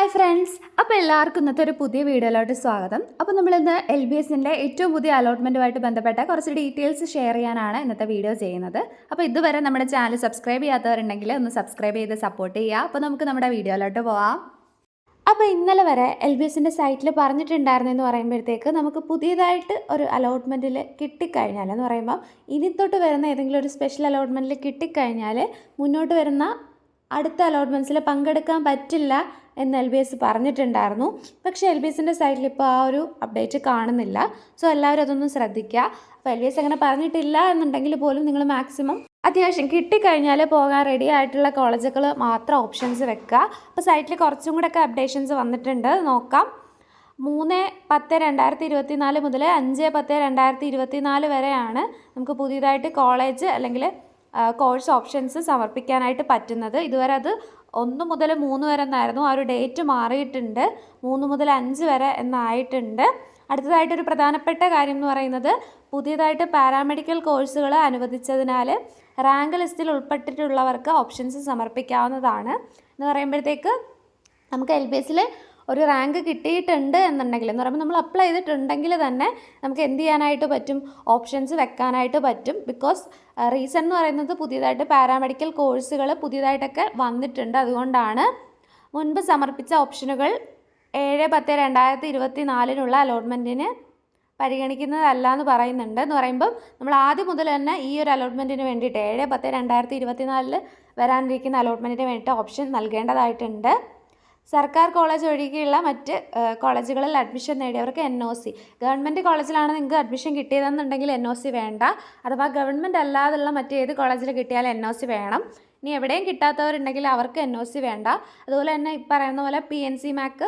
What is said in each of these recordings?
Hi friends, അപ്പോൾ എല്ലാവർക്കും ഇന്നത്തെ ഒരു പുതിയ വീഡിയോയിലോട്ട് സ്വാഗതം. അപ്പോൾ നമ്മളിന്ന് LBSൻ്റെ ഏറ്റവും പുതിയ അലോട്ട്മെൻറ്റുമായിട്ട് ബന്ധപ്പെട്ട കുറച്ച് ഡീറ്റെയിൽസ് ഷെയർ ചെയ്യാനാണ് ഇന്നത്തെ വീഡിയോ ചെയ്യുന്നത്. അപ്പോൾ ഇതുവരെ നമ്മുടെ ചാനൽ സബ്സ്ക്രൈബ് ചെയ്യാത്തവരുണ്ടെങ്കിൽ ഒന്ന് സബ്സ്ക്രൈബ് ചെയ്ത് സപ്പോർട്ട് ചെയ്യുക. അപ്പോൾ നമുക്ക് നമ്മുടെ വീഡിയോയിലോട്ട് പോവാം. അപ്പോൾ ഇന്നലെ വരെ LBSൻ്റെ സൈറ്റിൽ പറഞ്ഞിട്ടുണ്ടായിരുന്നെന്ന് പറയുമ്പോഴത്തേക്ക് നമുക്ക് പുതിയതായിട്ട് ഒരു അലോട്ട്മെൻറ്റിൽ കിട്ടിക്കഴിഞ്ഞാൽ എന്ന് പറയുമ്പോൾ ഇനി തൊട്ട് വരുന്ന ഏതെങ്കിലും ഒരു സ്പെഷ്യൽ അലോട്ട്മെൻറ്റിൽ കിട്ടിക്കഴിഞ്ഞാൽ മുന്നോട്ട് വരുന്ന അടുത്ത അലോട്ട്മെൻറ്റ്സിൽ പങ്കെടുക്കാൻ പറ്റില്ല എന്ന് LBS പറഞ്ഞിട്ടുണ്ടായിരുന്നു. പക്ഷേ LBSൻ്റെ സൈറ്റിൽ ഇപ്പോൾ ആ ഒരു അപ്ഡേറ്റ് കാണുന്നില്ല. സോ എല്ലാവരും അതൊന്നും ശ്രദ്ധിക്കുക. അപ്പോൾ LBS അങ്ങനെ പറഞ്ഞിട്ടില്ല എന്നുണ്ടെങ്കിൽ പോലും നിങ്ങൾ മാക്സിമം അത്യാവശ്യം കിട്ടിക്കഴിഞ്ഞാൽ പോകാൻ റെഡി ആയിട്ടുള്ള കോളേജുകൾ മാത്രം ഓപ്ഷൻസ് വെക്കുക. അപ്പോൾ സൈറ്റിൽ കുറച്ചും കൂടെയൊക്കെ അപ്ഡേഷൻസ് വന്നിട്ടുണ്ട്, നോക്കാം. 3/10/2024 മുതൽ 5/10/2024 വരെയാണ് നമുക്ക് പുതിയതായിട്ട് കോളേജ് അല്ലെങ്കിൽ കോഴ്സ് ഓപ്ഷൻസ് സമർപ്പിക്കാനായിട്ട് പറ്റുന്നത്. ഇതുവരെ അത് 1 മുതൽ 3 വരെ എന്നായിരുന്നു. ആ ഒരു ഡേറ്റ് മാറിയിട്ടുണ്ട്, 3 മുതൽ 5 വരെ എന്നായിട്ടുണ്ട്. അടുത്തതായിട്ടൊരു പ്രധാനപ്പെട്ട കാര്യം എന്ന് പറയുന്നത് പുതിയതായിട്ട് പാരാമെഡിക്കൽ കോഴ്സുകൾ അനുവദിച്ചതിനാൽ റാങ്ക് ലിസ്റ്റിൽ ഉൾപ്പെട്ടിട്ടുള്ളവർക്ക് ഓപ്ഷൻസ് സമർപ്പിക്കാവുന്നതാണ്. എന്ന് പറയുമ്പോഴത്തേക്ക് നമുക്ക് LBSൽ ഒരു റാങ്ക് കിട്ടിയിട്ടുണ്ട് എന്നുണ്ടെങ്കിൽ എന്ന് പറയുമ്പോൾ നമ്മൾ അപ്ലൈ ചെയ്തിട്ടുണ്ടെങ്കിൽ തന്നെ നമുക്ക് എന്ത് ചെയ്യാനായിട്ട് പറ്റും, ഓപ്ഷൻസ് വെക്കാനായിട്ട് പറ്റും. ബിക്കോസ് റീസൺ എന്ന് പറയുന്നത് പുതിയതായിട്ട് പാരാമെഡിക്കൽ കോഴ്സുകൾ പുതിയതായിട്ടൊക്കെ വന്നിട്ടുണ്ട്. അതുകൊണ്ടാണ് മുൻപ് സമർപ്പിച്ച ഓപ്ഷനുകൾ 7/10/2024 അലോട്ട്മെൻറ്റിന് പരിഗണിക്കുന്നതല്ല എന്ന് പറയുന്നുണ്ട്. എന്ന് പറയുമ്പം നമ്മൾ ആദ്യം മുതൽ തന്നെ ഈ ഒരു അലോട്ട്മെൻറ്റിന് വേണ്ടിയിട്ട് 7/10/2024 വരാനിരിക്കുന്ന അലോട്ട്മെൻറ്റിന് വേണ്ടിയിട്ട് ഓപ്ഷൻ നൽകേണ്ടതായിട്ടുണ്ട്. സർക്കാർ കോളേജ് ഒഴികെയുള്ള മറ്റ് കോളേജുകളിൽ അഡ്മിഷൻ നേടിയവർക്ക് NOC, ഗവൺമെൻറ് കോളേജിലാണ് നിങ്ങൾക്ക് അഡ്മിഷൻ കിട്ടിയതെന്നുണ്ടെങ്കിൽ NOC വേണ്ട. അഥവാ ഗവൺമെൻറ് അല്ലാതുള്ള മറ്റേത് കോളേജിൽ കിട്ടിയാൽ NOC വേണം. ഇനി എവിടെയും കിട്ടാത്തവരുണ്ടെങ്കിൽ അവർക്ക് NOC വേണ്ട. അതുപോലെ തന്നെ ഈ പറയുന്ന പോലെ PNC MAC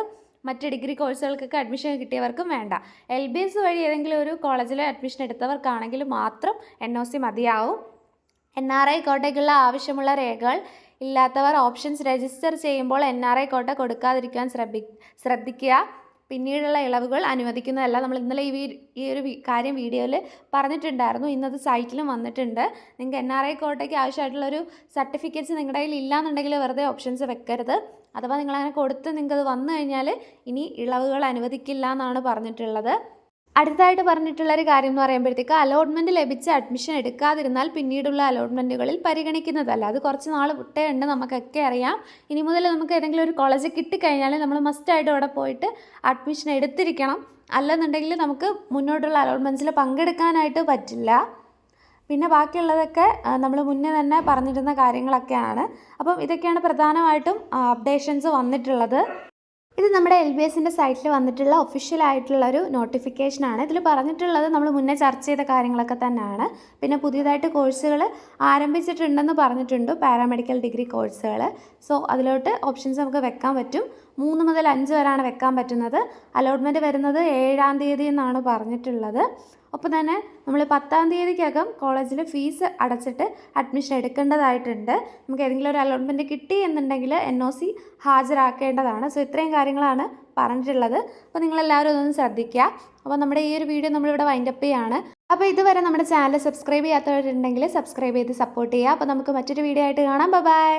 മറ്റ് ഡിഗ്രി കോഴ്സുകൾക്കൊക്കെ അഡ്മിഷൻ കിട്ടിയവർക്കും വേണ്ട. LBS വഴി ഏതെങ്കിലും ഒരു കോളേജിൽ അഡ്മിഷൻ എടുത്തവർക്കാണെങ്കിൽ മാത്രം NOC മതിയാവും. NRI കോട്ടയ്ക്കുള്ള ആവശ്യമുള്ള രേഖകൾ ഇല്ലാത്തവർ ഓപ്ഷൻസ് രജിസ്റ്റർ ചെയ്യുമ്പോൾ NRI കോട്ട കൊടുക്കാതിരിക്കാൻ ശ്രദ്ധിക്കുക. പിന്നീടുള്ള ഇളവുകൾ അനുവദിക്കുന്നതല്ല. നമ്മൾ ഇന്നലെ ഈ ഒരു കാര്യം വീഡിയോയിൽ പറഞ്ഞിട്ടുണ്ടായിരുന്നു. ഇന്നത് സൈറ്റിലും വന്നിട്ടുണ്ട്. നിങ്ങൾക്ക് NRI കോട്ടയ്ക്ക് ആവശ്യമായിട്ടുള്ളൊരു സർട്ടിഫിക്കറ്റ്സ് നിങ്ങളുടെ കയ്യിൽ ഇല്ലാന്നുണ്ടെങ്കിൽ വെറുതെ ഓപ്ഷൻസ് വെക്കരുത്. അഥവാ നിങ്ങളങ്ങനെ കൊടുത്ത് നിങ്ങൾക്കത് വന്നു കഴിഞ്ഞാൽ ഇനി ഇളവുകൾ അനുവദിക്കില്ല എന്നാണ് പറഞ്ഞിട്ടുള്ളത്. അടുത്തതായിട്ട് പറഞ്ഞിട്ടുള്ളൊരു കാര്യം എന്ന് പറയുമ്പോഴത്തേക്ക് അലോട്ട്മെൻറ്റ് ലഭിച്ച് അഡ്മിഷൻ എടുക്കാതിരുന്നാൽ പിന്നീടുള്ള അലോട്ട്മെൻറ്റുകളിൽ പരിഗണിക്കുന്നതല്ല. അത് കുറച്ച് നാൾ വിട്ടേ ഉണ്ട്, നമുക്കൊക്കെ അറിയാം. ഇനി മുതൽ നമുക്ക് ഏതെങ്കിലും ഒരു കോളേജ് കിട്ടിക്കഴിഞ്ഞാൽ നമ്മൾ മസ്റ്റായിട്ട് അവിടെ പോയിട്ട് അഡ്മിഷൻ എടുത്തിരിക്കണം. അല്ലെന്നുണ്ടെങ്കിൽ നമുക്ക് മുന്നോട്ടുള്ള അലോട്ട്മെൻറ്റ്സിൽ പങ്കെടുക്കാനായിട്ട് പറ്റില്ല. പിന്നെ ബാക്കിയുള്ളതൊക്കെ നമ്മൾ മുന്നേ തന്നെ പറഞ്ഞിരുന്ന കാര്യങ്ങളൊക്കെയാണ്. അപ്പം ഇതൊക്കെയാണ് പ്രധാനമായിട്ടും അപ്ഡേഷൻസ് വന്നിട്ടുള്ളത്. ഇത് നമ്മുടെ LBSൻ്റെ സൈറ്റിൽ വന്നിട്ടുള്ള ഒഫീഷ്യലായിട്ടുള്ളൊരു നോട്ടിഫിക്കേഷനാണ്. ഇതിൽ പറഞ്ഞിട്ടുള്ളത് നമ്മൾ മുന്നേ ചർച്ച ചെയ്ത കാര്യങ്ങളൊക്കെ തന്നെയാണ്. പിന്നെ പുതിയതായിട്ട് കോഴ്സുകൾ ആരംഭിച്ചിട്ടുണ്ടെന്ന് പറഞ്ഞിട്ടുണ്ട്, പാരാമെഡിക്കൽ ഡിഗ്രി കോഴ്സുകൾ. സോ അതിലോട്ട് ഓപ്ഷൻസ് നമുക്ക് വെക്കാൻ പറ്റും. 3 മുതൽ 5 വരെയാണ് വെക്കാൻ പറ്റുന്നത്. അലോട്ട്മെൻറ്റ് വരുന്നത് 7-ാം തീയതി എന്നാണ് പറഞ്ഞിട്ടുള്ളത്. ഒപ്പം തന്നെ നമ്മൾ 10-ാം തീയതിക്കകം കോളേജിൽ ഫീസ് അടച്ചിട്ട് അഡ്മിഷൻ എടുക്കേണ്ടതായിട്ടുണ്ട്. നമുക്ക് ഏതെങ്കിലും ഒരു അലോട്ട്മെൻറ്റ് കിട്ടി എന്നുണ്ടെങ്കിൽ NOC ഹാജരാക്കേണ്ടതാണ്. സോ ഇത്രയും കാര്യങ്ങളാണ് പറഞ്ഞിട്ടുള്ളത്. അപ്പോൾ നിങ്ങളെല്ലാവരും അതൊന്ന് ശ്രദ്ധിക്കുക. അപ്പോൾ നമ്മുടെ ഈ ഒരു വീഡിയോ നമ്മളിവിടെ വൈൻഡപ്പ് ചെയ്യുകയാണ്. അപ്പോൾ ഇതുവരെ നമ്മുടെ ചാനൽ സബ്സ്ക്രൈബ് ചെയ്യാത്തവരുണ്ടെങ്കിൽ സബ്സ്ക്രൈബ് ചെയ്ത് സപ്പോർട്ട് ചെയ്യുക. അപ്പോൾ നമുക്ക് മറ്റൊരു വീഡിയോ ആയിട്ട് കാണാം. ബൈ.